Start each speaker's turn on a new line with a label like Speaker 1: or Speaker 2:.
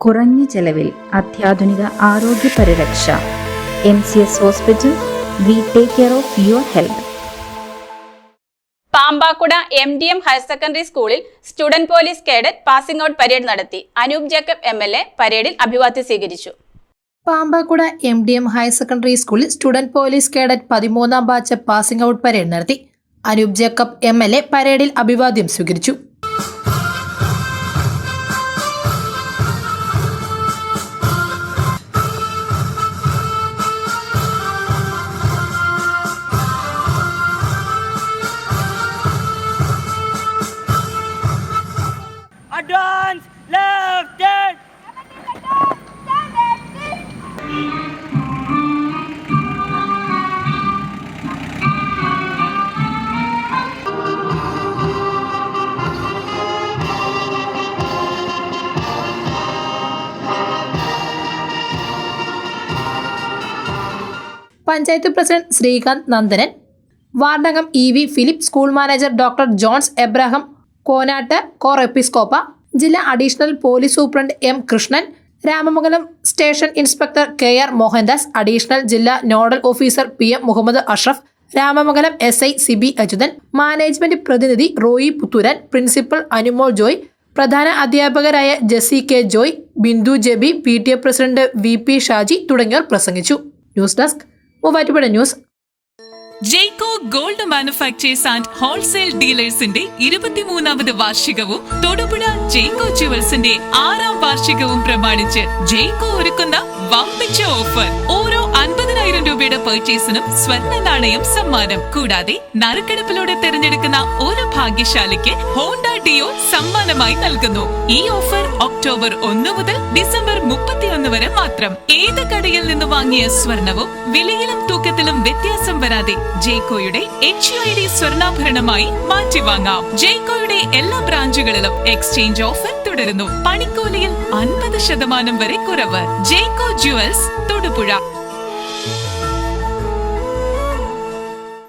Speaker 1: കുറഞ്ഞ ചെലവിൽ അത്യാധുനിക ആരോഗ്യ പരിരക്ഷ. MCS hospital. We take care of your health.
Speaker 2: Pampakuda MDM higher secondary സ്കൂളിൽ student police cadet passing out parade നടത്തി. അനൂപ് ജേക്കബ് MLA പരേഡിൽ അഭിവാദ്യം സ്വീകരിച്ചു.
Speaker 3: പാമ്പാക്കുട MDM ഹയർ സെക്കൻഡറി സ്കൂളിൽ സ്റ്റുഡന്റ് പോലീസ് കേഡറ്റ് 13ാം ബാച്ച് പാസിംഗ് ഔട്ട് പരേഡ് നടത്തി. അനൂപ് ജേക്കബ് MLA പരേഡിൽ അഭിവാദ്യം സ്വീകരിച്ചു.
Speaker 4: Advance left hand.
Speaker 3: Panchayat president Srikanth Nandanan, വാർഡംഗം EV Philip, school manager doctor Johns Abraham Konatt, Cor Episcopa, ജില്ലാ additional police superintendent M Krishnan, Ramamangalam station inspector KR Mohandas, additional ജില്ലാ nodal officer PM Muhammad Ashraf, Ramamangalam SI Siby Achuthan, management പ്രതിനിധി റോയി പുത്തൂരൻ, പ്രിൻസിപ്പൽ അനുമോൾ ജോയ്, പ്രധാന അധ്യാപകരായ Jessy K Joy, Bindu Jebi, PTA president VP Shaji തുടങ്ങിയവർ പ്രസംഗിച്ചു. News desk Muvattupuzha news.
Speaker 5: Jaico gold manufacturers and wholesale ഡീലേഴ്സിന്റെ 23ാമത് വാർഷികവും Thodupuzha ജെയ്കോ ജുവൽസിന്റെ 6ാം വാർഷികവും പ്രമാണിച്ച് ജെയ്കോ ഒരുക്കുന്ന വമ്പിച്ച ഓഫർ. ഓരോ 50,000 രൂപയുടെ പർച്ചേസിനും സ്വർണ്ണ നാണയം സമ്മാനം. കൂടാതെ നറുക്കെടുപ്പിലൂടെ തിരഞ്ഞെടുക്കുന്ന ഒരു ഭാഗ്യശാലിക്ക് ഹോണ്ട ഡിയോ സമ്മാനമായി നൽകുന്നു. ഈ ഓഫർ ഒക്ടോബർ 1 മുതൽ ഡിസംബർ 31 വരെ മാത്രം. ഏത് കടയിൽ നിന്ന് വാങ്ങിയ സ്വർണവും വിലയിലും തൂക്കത്തിലും വ്യത്യാസം വരാതെ ജെയ്കോയുടെ HUID സ്വർണ്ണാഭരണമായി മാറ്റി വാങ്ങാം. ജെയ്കോയുടെ എല്ലാ ബ്രാഞ്ചുകളിലും എക്സ്ചേഞ്ച് ഓഫർ തുടരുന്നു. പണിക്കൂലിയിൽ 50% വരെ കുറവ്. ജെയ്കോ ജുവൽസ്, തൊടുപുഴ.